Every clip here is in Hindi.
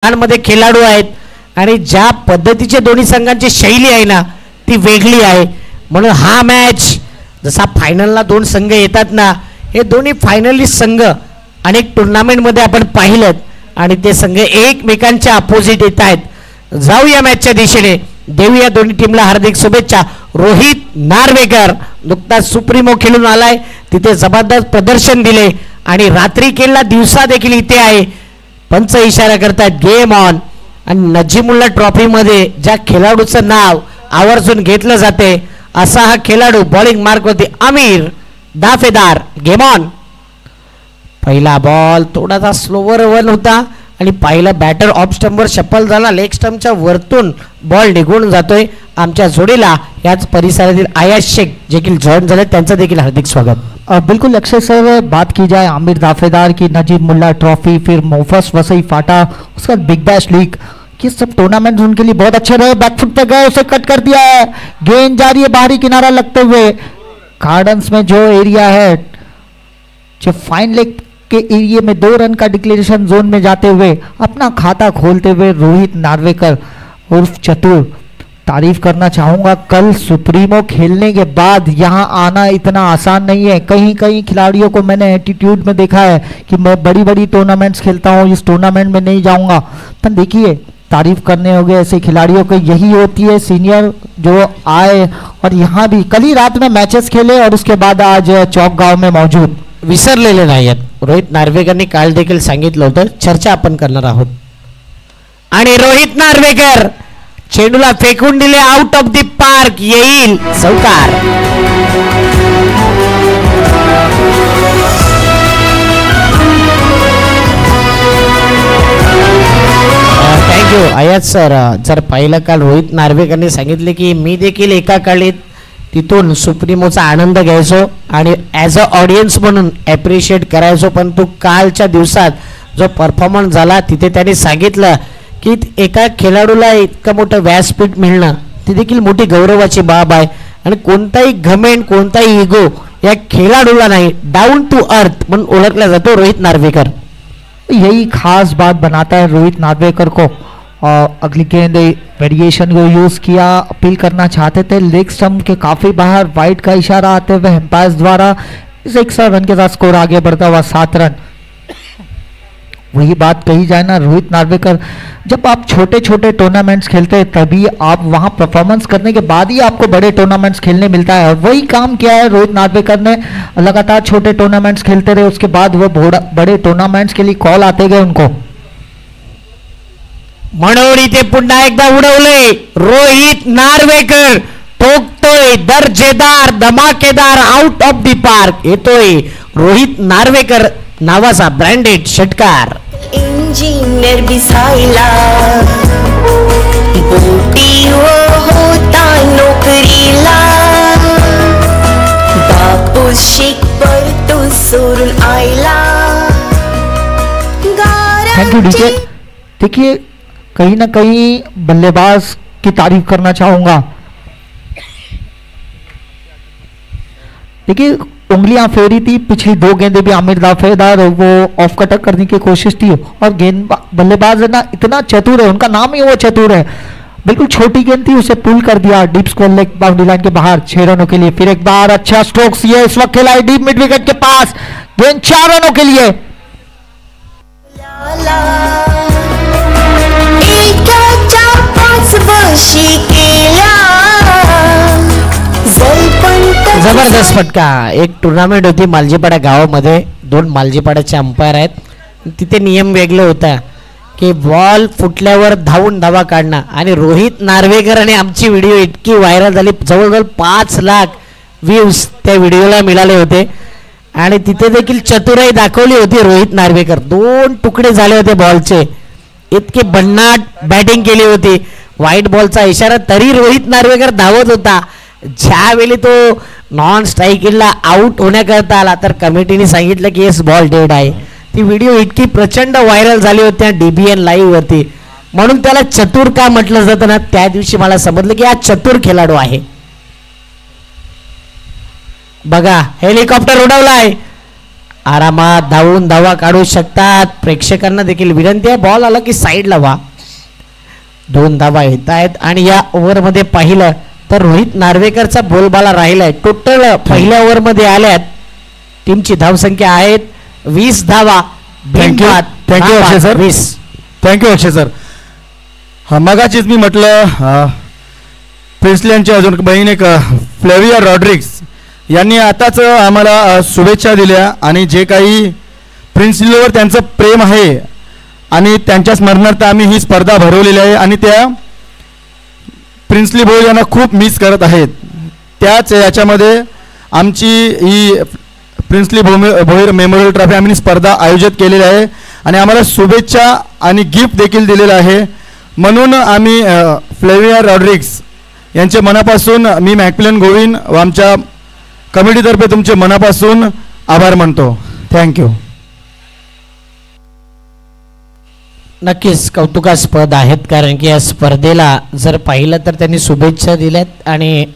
मध्ये खेळाडू आहेत आणि ज्या पद्धतीचे दोन्ही संघांची शैली आहे ना ती वेगळी आहे. म्हणून हा मॅच जसा फायनलला दोन संघ येतात ना, हे दोन्ही फायनलिस्ट संघ अनेक टुर्नामेंटमध्ये आपण पाहिलं आणि ते संघ एकमेकांच्या अपोजिट येत आहेत. जाऊया मॅचच्या दिशेने, देऊया दोन्ही टीमला हार्दिक शुभेच्छा. रोहित नार्वेकर नुकताच सुप्रीमो खेळून आलाय, तिथे जबरदस्त प्रदर्शन दिले आणि रात्री खेळला दिवसा देखील इथे आहे. पंच इशारा करतात गेम ऑन. आणि नजीमुल्ला ट्रॉफी मध्ये ज्या खेळाडूचं नाव आवर्जून घेतलं जाते असा हा खेळाडू बॉलिंग मार्क होती आमिर दाफेदार. Game on. पहिला बॉल थोडासा स्लोवर वन होता आणि पहिला बॅटर ऑफ स्टंपवर शफल झाला. लेग स्टंपच्या वरतून बॉल निघून जातोय. आमच्या जोडीला याच परिसरातील आयाश शेख देखील जॉईन झाले, त्यांचं देखील हार्दिक स्वागत. बिल्कुल अक्षय सर, बात की जाए आमिर दाफेदार की, नजीब मुल्ला ट्रॉफी, फिर मोफस वसई फाटा, उसका बिग बैश लीग, ये सब टूर्नामेंट उनके लिए बहुत अच्छे रहे. बैकफुट पे गए, उसे कट कर दिया है, गेंद जा रही है बाहरी किनारा लगते हुए. गार्डन्स में जो एरिया है, जो फाइन लेग के एरिया में 2 रन का डिक्लेरेशन जोन में जाते हुए अपना खाता खोलते हुए रोहित नार्वेकर उर्फ चतुर, तारीफ करना चाहूँगा. कल सुप्रीमो खेलने के बाद यहाँ आना इतना आसान नहीं है. कहीं कहीं खिलाड़ियों को मैंने एटीट्यूड में देखा है कि मैं बड़ी बड़ी टूर्नामेंट्स खेलता हूँ, इस टूर्नामेंट में नहीं जाऊँगा. पर देखिए, तारीफ करने होंगे ऐसे खिलाड़ियों को, यही होती है सीनियर जो आए और यहाँ भी कल ही रात में मैचेस खेले और उसके बाद आज चौक गांव में मौजूद. विसरलेले नाहीत. रोहित नार्वेकरने काल देखील सांगितलं होतं, चर्चा आपण करणार आहोत. आणि रोहित नार्वेकर चेंडूला फेकून दिले, आउट ऑफ द पार्क, येईल चौकार. थँक्यू आयात सर. जर पाहिलं काल रोहित नार्वेकरने सांगितले की मी देखील एका काळी तिथून सुप्रीमोचा आनंद घ्यायचो आणि ॲज अ ऑडियन्स म्हणून ॲप्रिशिएट करायचो, पण तो कालच्या दिवसात जो परफॉर्मन्स झाला तिथे त्यांनी सांगितलं की एका खेळाडूला इतकं मोठं व्यासपीठ मिळणं ती देखील मोठी गौरवाची बाब आहे. आणि कोणताही घमेंड, कोणताही इगो या खेळाडूला नाही, डाऊन टू अर्थ म्हणून ओळखला जातो रोहित नार्वेकर. यही खास बात बनाता है रोहित नार्वेकर को. अगली गेंद वेरिएशन को यूज किया, अपील करना चाहते थे, लेग स्टंप के काफी बाहर, वाइड का इशारा आते हुए एम्पायर्स द्वारा. इस 100 रन के साथ स्कोर आगे बढ़ता हुआ 7 रन. वही बात कही जाए ना, रोहित नार्वेकर जब आप छोटे छोटे टूर्नामेंट्स खेलते हैं तभी आप वहां परफॉर्मेंस करने के बाद ही आपको बड़े टूर्नामेंट्स खेलने मिलता है. और वही काम किया है रोहित नार्वेकर ने. लगातार छोटे टूर्नामेंट्स खेलते रहे, उसके बाद वो बड़े टूर्नामेंट्स के लिए कॉल आते गए उनको. म्हणून इथे पुन्हा एकदा उडवले रोहित नार्वेकर, ठोकतोय दर्जेदार धमाकेदार आउट ऑफ द पार्क. येतोय रोहित नार्वेकर नावाचा ब्रँडेड षटकार. इंजिनियर बिसायला बोटी होता नोकरीला, बापू शिक पर तू सोडून आयला. Thank you DJ. देखिए, कहीं ना कहीं बल्लेबाज की तारीफ करना चाहूंगा. देखिए, उंगलियां फेरी थी, पिछली 2 गेंदें भी आमिर दाफेदार वो ऑफ कटक करने की कोशिश थी. और गेंद बल्लेबाज है ना इतना चतुर है, उनका नाम ही वो चतुर है. बिल्कुल छोटी गेंद थी, उसे पुल कर दिया deep square leg boundary line के बाहर 6 रनों के लिए. फिर एक बार अच्छा स्ट्रोक्स, ये इस वक्त खेला है डीप मिड विकेट के पास, गेंद 4 रनों के लिए. जबरदस्त फटका. एक टुर्नामेंट होती मालजीपाडा गावामध्ये, 2 मालजीपाड्याचे अंपायर आहेत. तिथे नियम वेगळे होता की बॉल फुटल्यावर धावून धावा काढणं. आणि रोहित नार्वेकर आणि आमची व्हिडिओ इतकी व्हायरल झाली, जवळजवळ 5 लाख व्ह्यूज त्या व्हिडिओला मिळाले होते. आणि तिथे देखील चतुराई दाखवली होती रोहित नार्वेकर. 2 तुकडे झाले होते बॉलचे, इतके भन्नाट बॅटिंग केली होती. व्हाईट बॉलचा इशारा तरी रोहित नार्वेकर धावत होता. ज्यावेळी तो नॉन स्ट्राईकिंगला आउट होण्याकरता आला तर कमिटीने सांगितलं की येस बॉल डेड आहे. ती व्हिडिओ इतकी प्रचंड व्हायरल झाली होती DBN लाईव्ह वरती. म्हणून त्याला चतुर का म्हटलं जातं ना, त्या दिवशी मला समजलं की हा चतुर खेळाडू आहे. बघा, हेलिकॉप्टर उडवलाय आरामात धावून धावा काढू शकतात. प्रेक्षकांना देखील विनंती आहे, बॉल आला की साईडला व्हा. 2 धावा येत आहेत आणि या ओव्हरमध्ये पाहिलं तर रोहित नार्वेकरचा बोलबाला राहिलाय. टोटल पहिल्या ओव्हरमध्ये आल्यात टीमची धावसंख्या आहेत 20 धावा. Thank you Akshay sir. 20. Thank you Akshay sir. मगाचीच मी म्हटलं प्रिन्सली यांची अजून बहीण एक फ्लेविया रॉड्रिग्स यांनी आताच आम्हाला शुभेच्छा दिल्या आणि जे काही प्रिन्सलीवर त्यांचं प्रेम आहे आणि त्यांच्या स्मरणार्थ आम्ही ही स्पर्धा भरवलेली आहे आणि त्या प्रिन्सली भाऊ यांना खूप मिस करत आहेत. त्याच याच्यामध्ये आमची ही प्रिन्सली भोईर मेमोरियल ट्रॉफी आम्ही स्पर्धा आयोजित केलेली आहे आणि आम्हाला शुभेच्छा आणि गिफ्ट देखील दिलेलं आहे. म्हणून आम्ही फ्लेविया रॉड्रिग्स यांचे मनापासून मी मॅकमिलन गोविंद व आमच्या कमिटीतर्फे तुमचे मनापासून आभार मानतो. थँक्यू. नक्कीच कौतुकास्पद आहेत, कारण की या स्पर्धेला जर पाहिलं तर त्यांनी शुभेच्छा दिल्यात आणि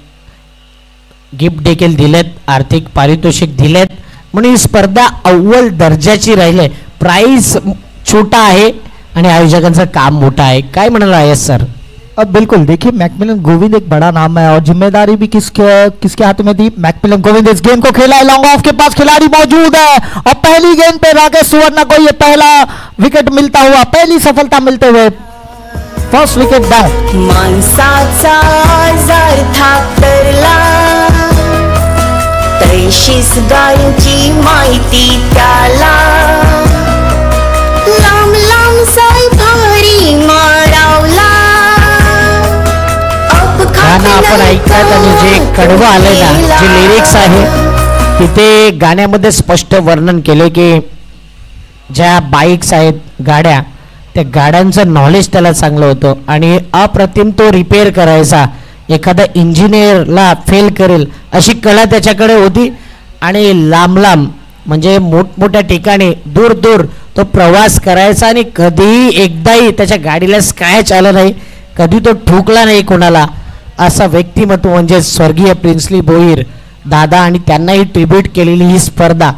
गिफ्ट देखील दिलेत, आर्थिक पारितोषिक दिलेत. म्हणून ही स्पर्धा अव्वल दर्जाची राहिले. प्राइस छोटा आहे आणि आयोजकांचं काम मोठं आहे. काय म्हणाला आहे सर? अब बिल्कुल देखिए, मैकमिलन गोविंद एक बड़ा नाम है और जिम्मेदारी भी किसके हाथ में दी? मैकमिलन गोविंद इस गेंद को खेला है, लॉन्ग ऑफ के पास खिलाड़ी मौजूद है और पहली गेंद पे राकेश सुवर्णा को ये पहला विकेट मिलता हुआ, पहली सफलता मिलते हुए फर्स्ट विकेट डाउन. माणसाचा आजार थापटरला, तैशीस गायींची माहिती त्याला, लांब लांब साई भारी मारावला. गाणं आपण ऐकतात आणि जे कडवं आलंय ना, जे लिरिक्स आहे तिथे गाण्यामध्ये स्पष्ट वर्णन केले की ज्या बाईक्स आहेत, गाड्या, त्या गाड्यांचं नॉलेज त्याला चांगलं होतं आणि अप्रतिम तो रिपेअर करायचा. एखादा इंजिनियरला फेल करेल अशी कला त्याच्याकडे होती आणि लांब लांब म्हणजे मोठमोठ्या ठिकाणी दूर दूर तो प्रवास करायचा आणि कधीही एकदाही त्याच्या गाडीला स्क्रॅच आलं नाही, कधी तो ठोकला नाही कोणाला. असा व्यक्तिमत्व म्हणजे स्वर्गीय प्रिन्सली भोईर दादा आणि त्यांनाही ट्रिब्यूट केलेली ही स्पर्धा.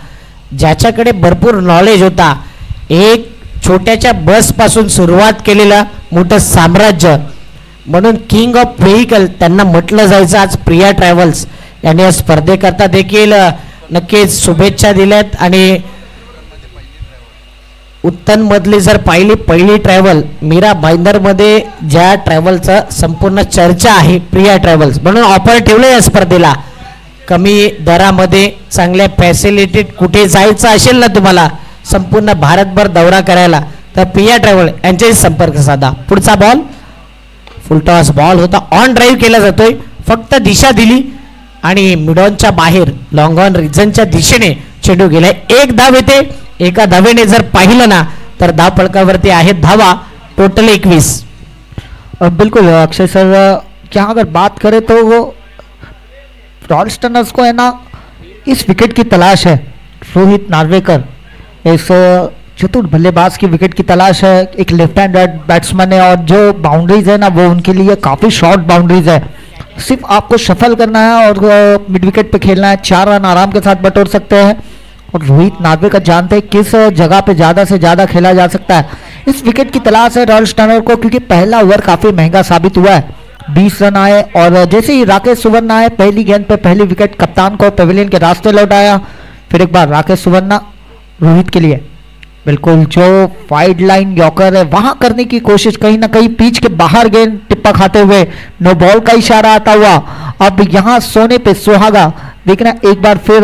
ज्याच्याकडे भरपूर नॉलेज होता, एक छोट्याच्या बसपासून सुरुवात केलेलं मोठं साम्राज्य, म्हणून किंग ऑफ व्हेकल त्यांना म्हटलं जायचं. आज प्रिया ट्रॅव्हल्स यांनी या स्पर्धेकरता देखील नक्कीच शुभेच्छा दिल्यात आणि उत्तनमधली जर पाहिली पहिली ट्रॅव्हल मीरा भाईंदरमध्ये ज्या ट्रॅव्हलचं संपूर्ण चर्चा आहे प्रिया ट्रॅव्हल्स, म्हणून ऑफर ठेवलं या स्पर्धेला. कमी दरामध्ये चांगल्या फॅसिलिटीत कुठे जायचं असेल ना तुम्हाला संपूर्ण भारतभर दौरा करायला, तर प्रिया ट्रॅव्हल यांच्याशी संपर्क साधा. पुढचा बॉल फुलटॉस बॉल होता, ऑन ड्राईव्ह केला जातोय, फक्त दिशा दिली आणि मिडॉनच्या बाहेर लॉंग ऑन रिझनच्या दिशेने चेंडू गेलाय. 1 धाव येते. एका धावेने जर पाहिलं ना तर धाव फलकावरती आहेत धावा, टोटल 21. बिल्कुल अक्षय सर, क्या अगर बात करें तो वो रॉयल स्टनर्स को है ना इस विकेट की तलाश है. रोहित नार्वेकर इस चतुर बल्लेबाज की विकेट की तलाश है. एक लेफ्ट हैंड बैट्समैन है और जो बाउंड्रीज है ना वो उनके लिए काफ़ी शॉर्ट बाउंड्रीज है. सिर्फ आपको शफल करना है और मिड विकेट पे खेलना है, 4 रन आराम के साथ बटोर सकते हैं. और रोहित नार्वेकर जानते हैं किस जगह पे ज़्यादा से ज़्यादा खेला जा सकता है. इस विकेट की तलाश है रॉयल स्टनर को, क्योंकि पहला ओवर काफ़ी महंगा साबित हुआ है. 20 रन आए और जैसे ही राकेश सुवर्णा आए पहली गेंद पे पहली विकेट कप्तान को पवेलियन के रास्ते लौटाया. फिर एक बार राकेश सुवर्णा रोहित के लिए बिल्कुल जो वाइड लाइन यॉर्कर है वहां करने की कोशिश, कहीं ना कहीं पिच के बाहर गेंद टिप्पा खाते हुए नो बॉल का इशारा आता हुआ. अब यहां सोने पे सुहागा देखना एक बार फिर.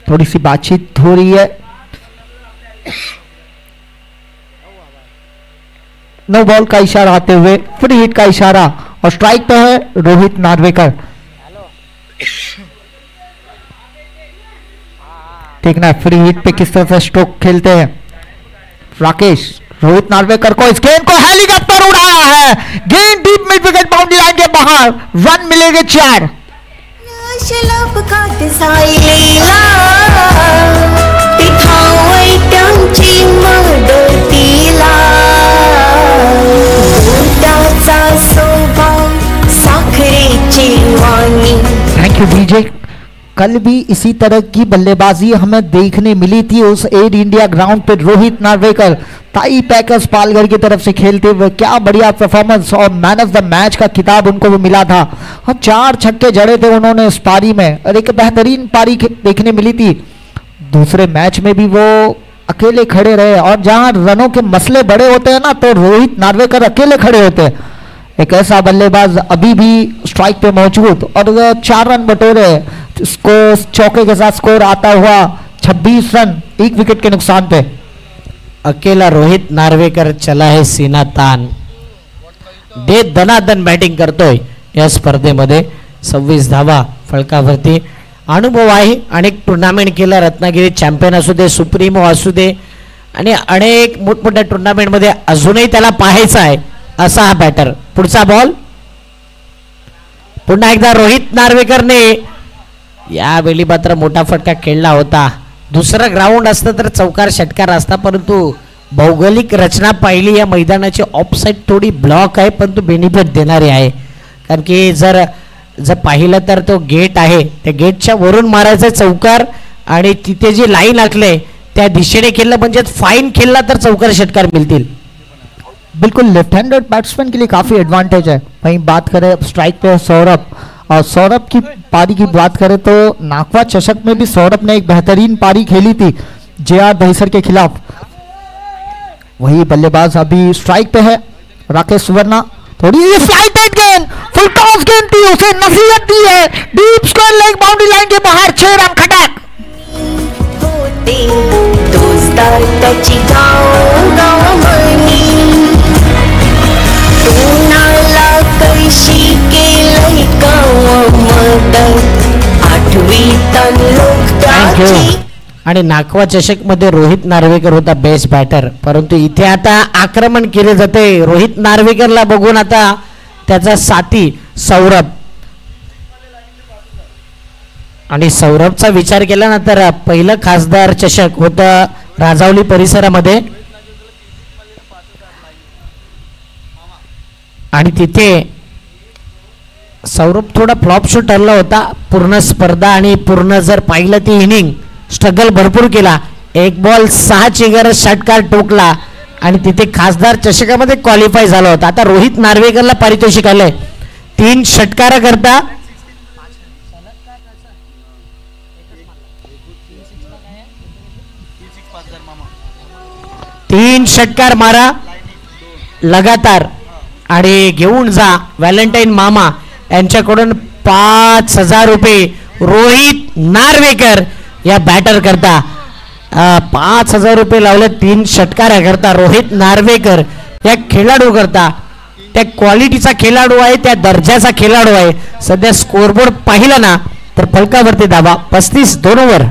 थोड़ी सी बातचीत हो रही है. नो बॉल का इशारा आते हुए फ्री हिट का इशारा और स्ट्राइक पे है रोहित नार्वेकर. देखना फ्री हिट पे किस तरह से स्ट्रोक खेलते हैं राकेश. रोहित नार्वेकर को इस गेंद को हेलीकॉप्टर उड़ाया है, गेंद deep mid wicket boundary line के बाहर, रन मिलेंगे 4. स्वभाव साखरेची कल भी इसी तरह की बल्लेबाजी हमें देखने मिली थी उस एयर इंडिया ग्राउंड पे। रोहित नार्वेकर ताई पैकर्स पालघर की तरफ से खेलते हुए क्या बढ़िया परफॉर्मेंस, और मैन ऑफ द मैच का खिताब उनको भी मिला था। और 4 छक्के जड़े थे उन्होंने इस पारी में, और एक बेहतरीन पारी देखने मिली थी। दूसरे मैच में भी वो अकेले खड़े रहे, और जहां रनों के मसले बड़े होते हैं ना, तो रोहित नार्वेकर अकेले खड़े होते हैं। एक ऐसा बल्लेबाज अभी भी स्ट्राइक पे मौजूद, और 4 रन बटोरे, इसको चौके के साथ स्कोर आता हुआ 26 रन 1 विकेट के नुकसान पे। अकेला रोहित नार्वेकर चला आहे सीना तान, दे दनादन बॅटिंग करतोय या स्पर्धेमध्ये। 26 धावा फलकावरती, अनुभव आहे, अनेक टुर्नामेंट केला, रत्नागिरी चॅम्पियन असू दे, सुप्रीमो असू दे, आणि अनेक मोठमोठ्या टुर्नामेंटमध्ये अजूनही त्याला पाहायचा आहे असा हा बॅटर। पुढचा बॉल पुन्हा एकदा रोहित नार्वेकरने यावेळी मात्र मोठा फटका खेळला होता। दुसरं ग्राउंड असतं तर चौकार षटकार असता, परंतु भौगोलिक रचना पाहिली या मैदानाची ऑफसाईड थोडी ब्लॉक आहे, पण तो बेनिफिट देणारी आहे, कारण की जर पाहिलं तर तो गेट आहे, त्या गेटच्या वरून मारायचा चौकार, आणि तिथे जी लाईन आखले त्या दिशेने खेळलं म्हणजे फाईन खेळला तर चौकार षटकार मिळतील। बिल्कुल लेफ्ट हैंडेड बैट्समैन के लिए काफी एडवांटेज है। वहीं बात करें स्ट्राइक पे सौरभ, और सौरभ की पारी की बात करें तो नाकवा चषक में भी सौरभ ने एक बेहतरीन पारी खेली थी JR दहीसर के खिलाफ। वही बल्लेबाज अभी स्ट्राइक पे है राकेश सुवर्णा। थोड़ी फ्लाइटेड गेंद, फुल टॉस गेंद थी, उसे नसीहत दी है, deep square leg boundary line के बाहर 6 रन खटक। दोस्तार त्याची गाव म्हणी, तोंडाला कळशी केलंय गाव मदत, 8वीत लोक त्याची। आणि नाकवा चषक मध्ये रोहित नार्वेकर होता बेस्ट बॅटर, परंतु इथे आता आक्रमण केले जाते। रोहित नार्वेकरला बघून आता त्याचा साथी सौरभ, आणि सौरभचा विचार केला ना तर पहिलं खासदार चषक होतं राजावली परिसरामध्ये, आणि तिथे सौरभ थोडा फ्लॉप शॉट ठरला होता। पूर्ण स्पर्धा आणि पूर्ण जर पाहिलं ती इनिंग स्ट्रगल भरपूर केला, 1 बॉल 6 चिगर षटकार टोकला, आणि तिथे खासदार चषकामध्ये क्वालिफाय झाला होता। आता रोहित नार्वेकरला पारितोषिक आलंय 3 षटकार करता, 3 षटकार मारा लगातार, आणि घेऊन जा व्हॅलेंटाईन मामा यांच्याकडून 5,000 रुपये रोहित नार्वेकर या बॅटर करता। 5,000 रुपये लावले 3 षटकार करता रोहित नार्वेकर या खेळाडू करता। त्या क्वालिटीचा खेळाडू आहे, त्या दर्जाचा खेळाडू आहे। सध्या स्कोरबोर्ड पाहिला ना तर फलकावरती धावा 35 2 ओव्हर।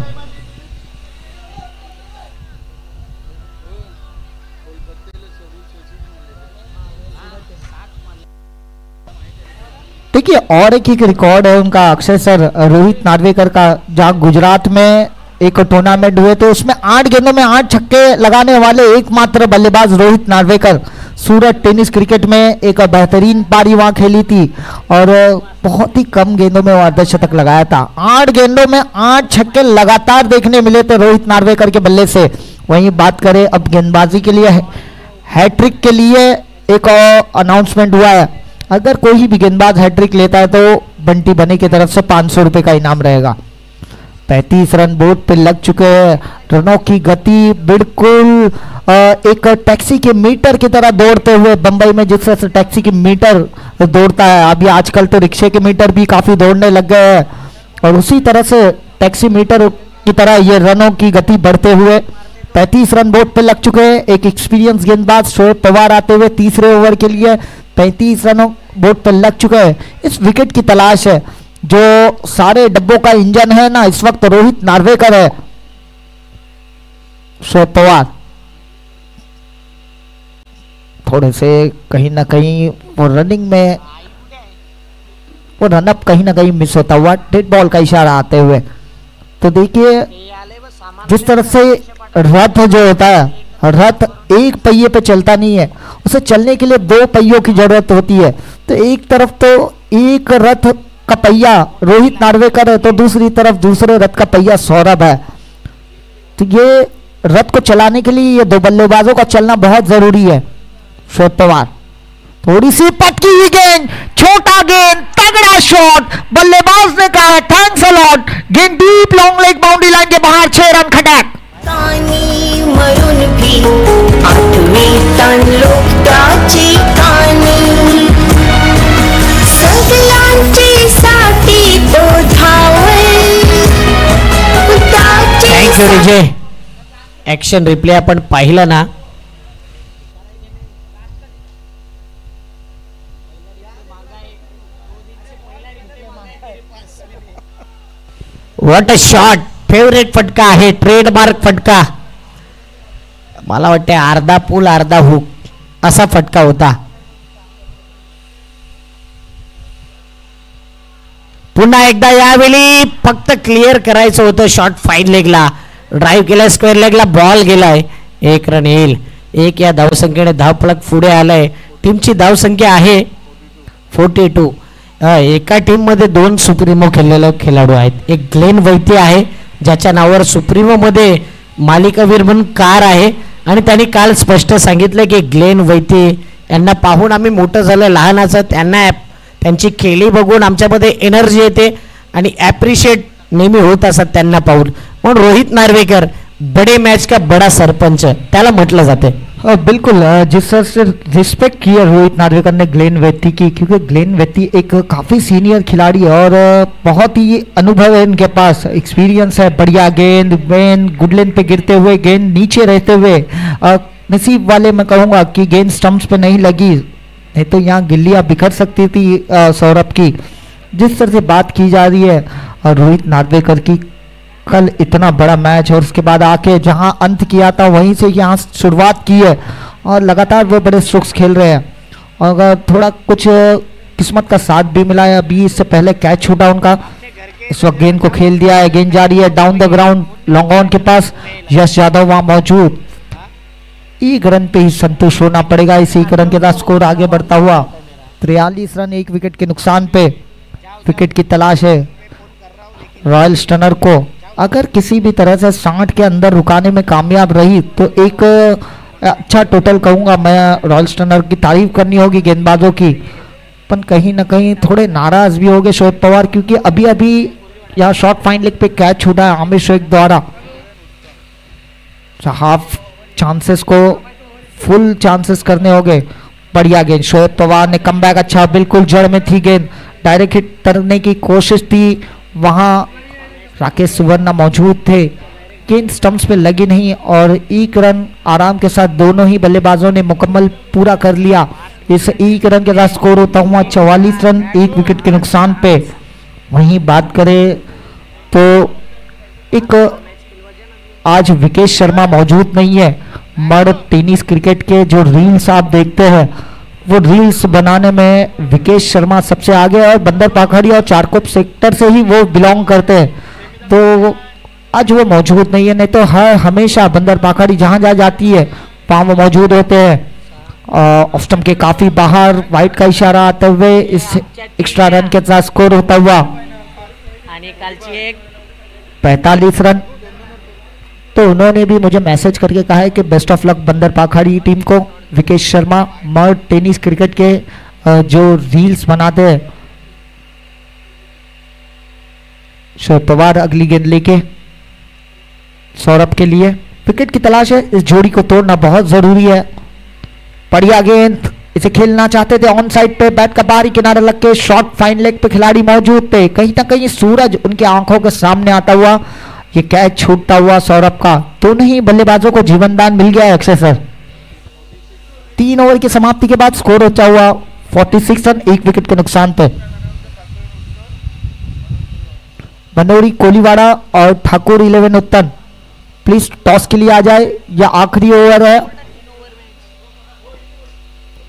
देखिए और एक रिकॉर्ड है उनका अक्षय सर, रोहित नार्वेकर का, जहां गुजरात में एक टूर्नामेंट हुए थे उसमें 8 गेंदों में 8 छक्के लगाने वाले एकमात्र बल्लेबाज रोहित नार्वेकर। सूरत टेनिस क्रिकेट में एक बेहतरीन पारी वहां खेली थी, और बहुत ही कम गेंदों में वो अर्धशतक लगाया था। 8 गेंदों में 8 छक्के लगातार देखने मिले थे रोहित नार्वेकर के बल्ले से। वहीं बात करें अब गेंदबाजी के लिए, हैट्रिक के लिए एक अनाउंसमेंट हुआ है, अगर कोई भी गेंदबाज हैट्रिक लेता है तो बंटी बने की तरफ से 500 रुपए का इनाम रहेगा। 35 रन बोर्ड पे लग चुके हैं, रनों की गति बिल्कुल एक टैक्सी के मीटर की तरह दौड़ते हुए, बंबई में जिस तरह से टैक्सी की मीटर दौड़ता है, अभी आजकल तो रिक्शे के मीटर भी काफी दौड़ने लग गए हैं, और उसी तरह से टैक्सी मीटर की तरह ये रनों की गति बढ़ते हुए 35 रन बोर्ड पे लग चुके हैं। एक एक्सपीरियंस गेंदबाज शोएब पवार आते हुए तीसरे ओवर के लिए 35 रनों बोर्ड पर लग चुके हैं। इस विकेट की तलाश है, जो सारे डब्बों का इंजन है ना इस वक्त रोहित नार्वेकर है। शोएब पवार थोड़े से कहीं ना कहीं वो रनिंग में वो रनअप कहीं ना कहीं मिस होता हुआ, डेड बॉल का इशारा आते हुए। तो देखिए जिस तरह से रथ जो होता है, रथ एक पहिए पे चलता नहीं है, उसे चलने के लिए 2 पहियों की जरूरत होती है। तो एक तरफ तो एक रथ का पहिया रोहित नार्वेकर है तो दूसरी तरफ दूसरे रथ का पहिया सौरभ है। तो ये रथ को चलाने के लिए ये दो बल्लेबाजों का चलना बहुत जरूरी है। शोध पवार थोड़ी सी पटकी हुई गेंद, छोटा गेंद, तगड़ा शॉट, बल्लेबाज ने कहा थैंक्स अ लॉट, गेंद deep long leg boundary line के बाहर 6 रन खटक। कानी मरून भी आठवी तन लोकताची कानी सगळ्यांची साठी तो धावल थँक्स विजय. ऍक्शन रिप्ले आपण पाहिलं ना, व्हॉट अ शॉट. फेवरेट फटका आहे, ट्रेडमार्क फटका. मला वाटते अर्धा पूल अर्धा हुक असा फटका होता. पुन्हा एकदा यावेळी फक्त क्लिअर करायचं होतं शॉट. फाईन लेगला ड्राईव्ह केला, स्क्वेअर लेगला बॉल गेलाय. 1 रन येईल. 1 या धावसंख्येने धावफलक पुढे आलाय. टीमची धावसंख्या आहे 42. एका टीम मध्ये 2 सुप्रीमो खेळलेले खेळाडू आहेत. एक ग्लेन वैती आहे ज्याच्या नावावर सुप्रीमो मध्ये मालिकावीर म्हणून कार आहे आणि त्यांनी काल स्पष्ट सांगितलं की ग्लेन वैती यांना पाहून आम्ही मोठं झालं लहानाचं. त्यांना त्यांची खेळी बघून आमच्यामध्ये एनर्जी येते आणि ॲप्रिशिएट नेहमी होत असत त्यांना पाहून. म्हणून रोहित नार्वेकर बडे मैच का बड़ा सरपंच त्याला म्हटलं जाते. बिल्कुल, जिस तरह से रिस्पेक्ट किया रोहित नार्वेकर ने ग्लेन वेत्ती की, क्योंकि ग्लेन वेत्ती एक काफ़ी सीनियर खिलाड़ी है और बहुत ही अनुभव है इनके पास, एक्सपीरियंस है. बढ़िया गेंद, गुड लेन पे गिरते हुए गेंद नीचे रहते हुए, नसीब वाले मैं कहूँगा कि गेंद स्टंप्स पे नहीं लगी, नहीं तो यहाँ गिल्लियाँ बिखर सकती थी सौरभ की. जिस तरह से बात की जा रही है रोहित नार्वेकर की, कल इतना बड़ा मैच और उसके बाद आके जहां अंत किया था वहीं से यहाँ शुरुआत की है और लगातार वो बड़े स्ट्रोक्स खेल रहे हैं. और अगर थोड़ा कुछ किस्मत का साथ भी मिला है, अभी इससे पहले कैच छूटा उनका, इस वक्त गेंद को खेल दिया है. गेंद जा रही है down the ground long on के पास. यश यादव वहां मौजूद. 1 रन पे ही संतुष्ट होना पड़ेगा. इस 1 रन के साथ स्कोर आगे बढ़ता हुआ 43 रन 1 विकेट के नुकसान पे. विकेट की तलाश है रॉयल स्टनर को. अगर किसी भी तरह से 60 के अंदर रुकाने में कामयाब रही तो एक अच्छा टोटल कहूँगा मैं. रॉयल स्टनर की तारीफ करनी होगी गेंदबाजों की, पर कहीं ना कहीं थोड़े नाराज भी हो गए शोएब पवार, क्योंकि अभी अभी यहाँ शॉर्ट फाइन लेग पे कैच छूटा है आमिर शेख द्वारा. हाफ चांसेस को फुल चांसेस करने होंगे. बढ़िया गेंद शोएब पवार ने कमबैक अच्छा, बिल्कुल जड़ में थी गेंद, डायरेक्ट हिट करने की कोशिश थी. वहाँ राकेश सुवर्णा मौजूद थे, गेंद स्टंप्स पे लगी नहीं और 1 रन आराम के साथ दोनों ही बल्लेबाजों ने मुकम्मल पूरा कर लिया. इस 1 रन के साथ स्कोर होता हुआ 44 रन 1 विकेट के नुकसान पे. वहीं बात करें तो एक आज विकेश शर्मा मौजूद नहीं है. मर्द टेनिस क्रिकेट के जो रील्स आप देखते हैं वो रील्स बनाने में विकेश शर्मा सबसे आगे है और बंदर पाखड़ी और चारकोप सेक्टर से ही वो बिलोंग करते हैं. तो आज वो मौजूद नहीं है, नहीं तो हमेशा बंदर पाखड़ी जहाँ जहाँ जाती है वहाँ वो मौजूद होते हैं. ऑफ स्टंप के काफ़ी बाहर वाइट का इशारा आते हुए इस एक्स्ट्रा रन के साथ स्कोर होता हुआ 45 रन. तो उन्होंने भी मुझे मैसेज करके कहा है कि बेस्ट ऑफ लक बंदर पाखड़ी टीम को. विकेश शर्मा मर्द टेनिस क्रिकेट के जो रील्स बनाते हैं. शोएब पवार अगली गेंद लेके सौरभ के लिए. विकेट की तलाश है, इस जोड़ी को तोड़ना बहुत जरूरी है. बढ़िया गेंद, इसे खेलना चाहते थे ऑन साइड पे, बैट का बाहरी किनारा लग के शॉर्ट फाइन लेग पे खिलाड़ी मौजूद थे. कहीं ना कहीं सूरज उनकी आंखों के सामने आता हुआ ये कैच छूटता हुआ सौरभ का. दोनों ही बल्लेबाजों को जीवनदान मिल गया है अक्षय सर. 3 ओवर की समाप्ति के बाद स्कोर होता हुआ 46 रन 1 विकेट के नुकसान पे. बनोरी कोलीवाड़ा और ठाकुर 11 उत्तन प्लीज टॉस के लिए आ जाए, या आखिरी ओवर है.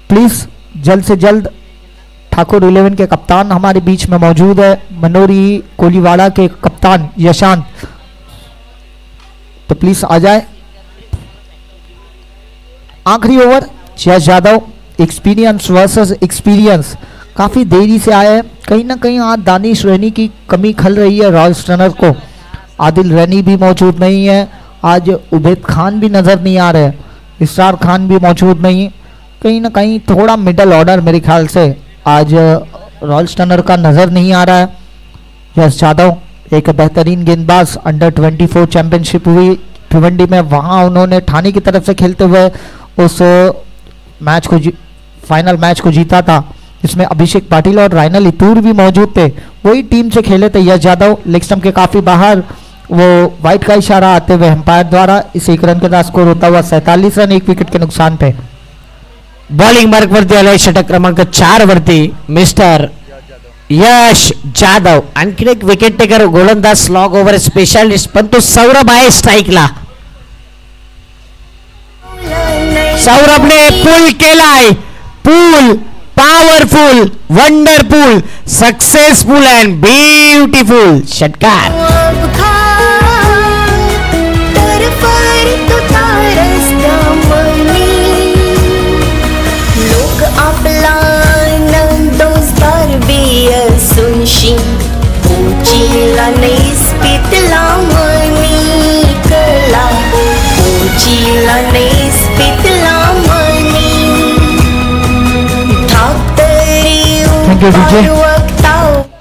प्लीज जल्द से जल्द. ठाकुर 11 के कप्तान हमारे बीच में मौजूद है, मनोरी कोलीवाड़ा के कप्तान यशांत, तो प्लीज आ जाए. आखिरी ओवर यश यादव, एक्सपीरियंस वर्सेस एक्सपीरियंस. काफ़ी देरी से आए हैं। कहीं ना कहीं आज दानिश रैनी की कमी खल रही है रॉयल स्टनर को। आदिल रैनी भी मौजूद नहीं है, आज उबैद खान भी नज़र नहीं आ रहे, इसरार खान भी मौजूद नहीं। कहीं ना कहीं थोड़ा मिडल ऑर्डर मेरे ख्याल से आज रॉयल स्टनर का नज़र नहीं आ रहा है। यश यादव एक बेहतरीन गेंदबाज, अंडर 24 चैंपियनशिप हुई भिवंडी में, वहाँ उन्होंने ठाणे की तरफ से खेलते हुए उस मैच को फाइनल मैच को जीता था, जिसमें अभिषेक पाटिल और राइनल इतूर भी मौजूद थे। वही टीम से खेले थे यश यादव। लेग स्टंप के काफ़ी बाहर, वो वाइट का इशारा आते हुए एम्पायर द्वारा इस 1 रन के साथ स्कोर होता हुआ 47 रन 1 विकेट के नुकसान पे। बॉलिंग मार्क वरती आलाय षटक क्रमांक 4 वरती मिस्टर यश जाधव. आणखीन एक विकेट टेकर गोलंदाज स्लॉग ओव्हर स्पेशालिस्ट, पण तो सौरभ आहे स्ट्राईकला. सौरभने पूल केलाय, pool powerful, wonderful, successful and beautiful षटकार. Ucila neispitla mani kala, ucila neispitla mani thaktari upar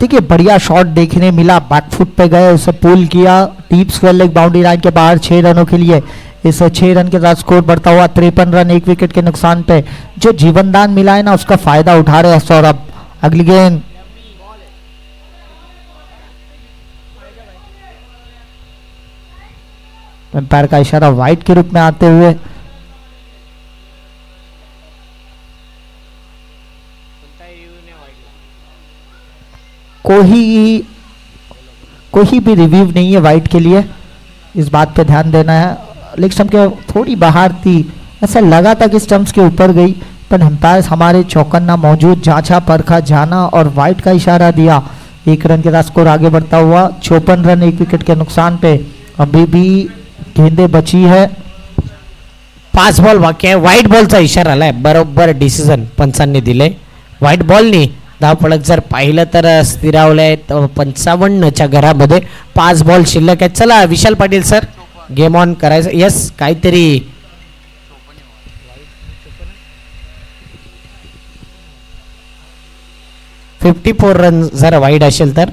देखिए बढ़िया शॉट देखने मिला, बैकफुट पे गए, उसे पुल किया, deep square leg boundary line के बाहर 6 रनों के लिए। इस 6 रन के साथ स्कोर बढ़ता हुआ 53 रन 1 विकेट के नुकसान पे। जो जीवनदान मिला है ना, उसका फायदा उठा रहे हैं सौरभ। अगली गेंद पैर का इशारा वाइट के रूप में आते हुए कोई भी रिव्यू नहीं है वाइट के लिए, इस बात पे ध्यान देना है। लेग स्टंप के थोड़ी बाहर थी, ऐसा लगा था कि स्टंप्स के ऊपर गई, पर एम्पायर्स हमारे चौकन्ना मौजूद, जांचा परखा जाना और वाइट का इशारा दिया। 1 रन के साथ स्कोर आगे बढ़ता हुआ 54 रन 1 विकेट के नुकसान पे। अभी भी गेंदे बची है, 5 बॉल बाकी आहे. व्हाईट बॉलचा इशारा आलाय, बरोबर डिसिजन पंचांनी दिले. व्हाईट बॉलनी धावफलक जर पाहिलं तर स्थिरावलंय 55च्या घरामध्ये. 5 बॉल शिल्लक आहेत. चला Vishal Patil sir, game on करायचं. यस, काहीतरी 54 रन जर वाईड असेल तर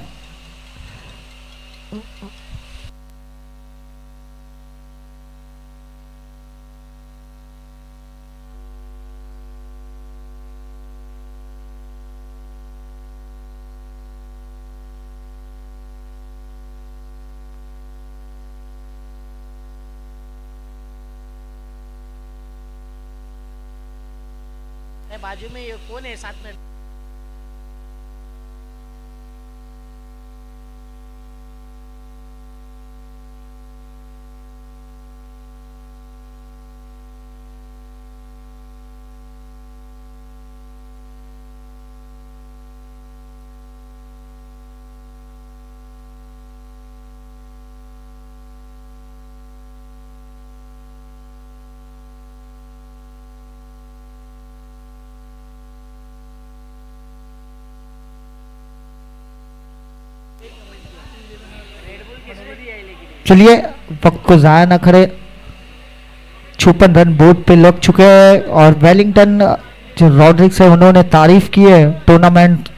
बाजू में ये कौन है साथ में? चलिए वक्त को ज़ाया न करे, 56 रन बोर्ड पे लग चुके हैं। और वेलिंगटन जो रॉड्रिक्स है, उन्होंने तारीफ की है टूर्नामेंट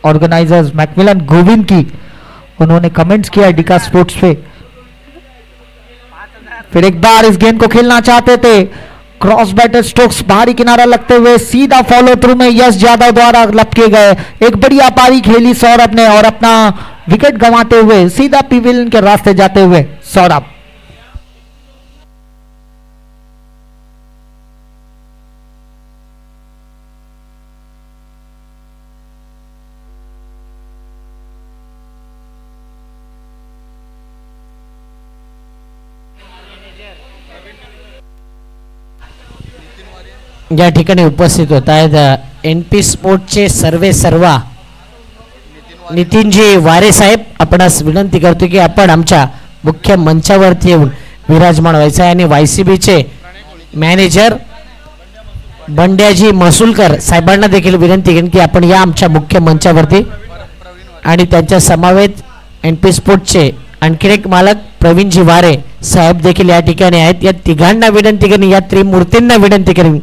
ऑर्गेनाइजर्स मैकमिलन गोविंद की, उन्होंने कमेंट्स किया डिका स्पोर्ट्स पे। फिर एक बार इस गेंद को खेलना चाहते थे, क्रॉस बैटर स्ट्रोक्स बाहरी किनारा लगते हुए सीधा फॉलो थ्रू में यश यादव द्वारा लपके गए। एक बढ़िया पारी खेली सौरभ ने और अपना विकेट गंवाते हुए सीधा पीविलियन के रास्ते जाते हुए सौरभ। या ठिकाणी उपस्थित होत आहेत NP स्पोर्टचे सर्वा नितीनजी वारे साहेब. आपणास विनंती करतो की आपण आमच्या मुख्य मंचावरती येऊन विराजमान व्हायचं आहे. आणि YCBचे मॅनेजर बंड्याजी महसूलकर साहेबांना देखील विनंती करेन की आपण या आमच्या मुख्य मंचावरती आणि त्यांच्या समवेत एन पी स्पोर्ट्सचे आणखी एक मालक प्रवीणजी वारे साहेब देखील या ठिकाणी आहेत. या तिघांना विनंती करेन, या त्रिमूर्तींना विनंती करेन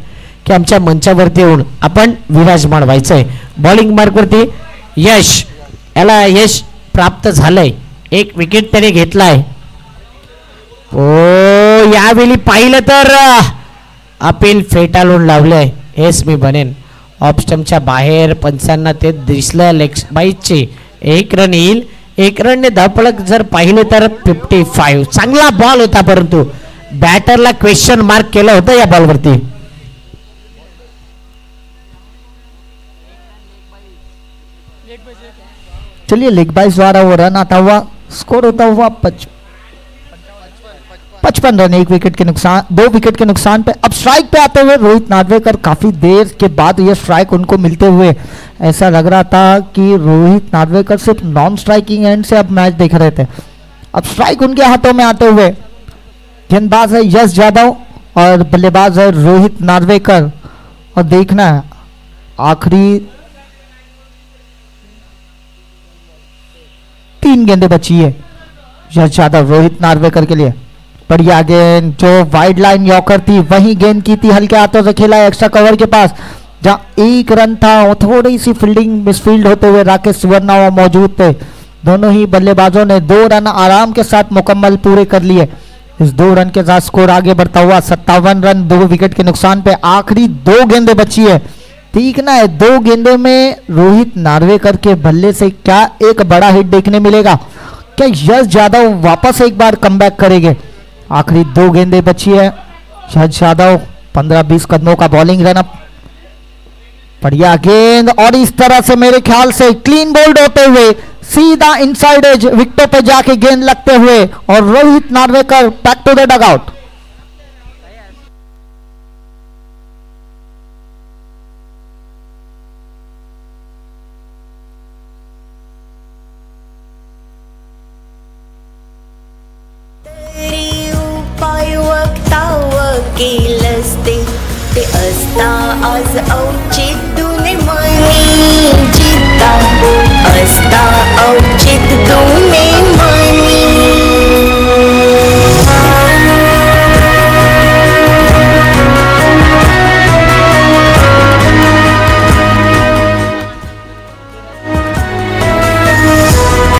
की आमच्या मंचावरती येऊन आपण विराजमान व्हायचंय. बॉलिंग मार्कवरती यश, याला यश प्राप्त झालंय. एक विकेट त्याने घेतलाय. ओ यावेळी पाहिलं तर अपील फेटाळून लावलंय. हेच मी बनेन ऑफ स्टंपच्या बाहेर पंचांना ते दिसलं. लेग बाईचे एक रन येईल. एक रनने धावपळक जर पाहिले तर 55. चांगला बॉल होता परंतु बॅटरला क्वेश्चन मार्क केलं होतं या बॉलवरती. चलिए लेग बाइस द्वारा वो रन आता हुआ, स्कोर होता हुआ 55 रन, 1 विकेट के नुकसान, 2 विकेट के नुकसान पे. अब स्ट्राइक पे आते हुए रोहित नार्वेकर, काफी देर के बाद ये स्ट्राइक उनको मिलते हुए ऐसा लग रहा था कि रोहित नार्वेकर सिर्फ नॉन स्ट्राइकिंग एंड से अब मैच देख रहे थे. अब स्ट्राइक उनके हाथों में आते हुए गेंदबाज है यश यादव और बल्लेबाज है रोहित नार्वेकर. और देखना है आखिरी 3 गेंदें बची है यश यादव रोहित नार्वेकर के लिए. बढ़िया गेंद जो वाइड लाइन यॉर्कर थी वही गेंद की थी, हल्के हाथों से खेला एक्स्ट्रा कवर के पास जहां 1 रन था. और थोड़ी सी फील्डिंग मिसफील्ड होते हुए राकेश सुवर्णा मौजूद थे. दोनों ही बल्लेबाजों ने 2 रन आराम के साथ मुकम्मल पूरे कर लिए. इस 2 रन के साथ स्कोर आगे बढ़ता हुआ 57 रन, 2 विकेट के नुकसान पे. आखिरी 2 गेंदें बची है. देखना है 2 गेंदों में रोहित नार्वेकर के बल्ले से क्या एक बड़ा हिट देखने मिलेगा. क्या यश यादव वापस एक बार कमबैक करेंगे. आखिरी 2 गेंदें बची है. यश यादव 15-20 कदमों का बॉलिंग रनअप. बढ़िया गेंद और इस तरह से मेरे ख्याल से क्लीन बोल्ड होते हुए सीधा इनसाइड एज विकेटों पे जाके गेंद लगते हुए और Rohit Narvekar back to the dugout. वक्ता वकील असते ते असता आज औचित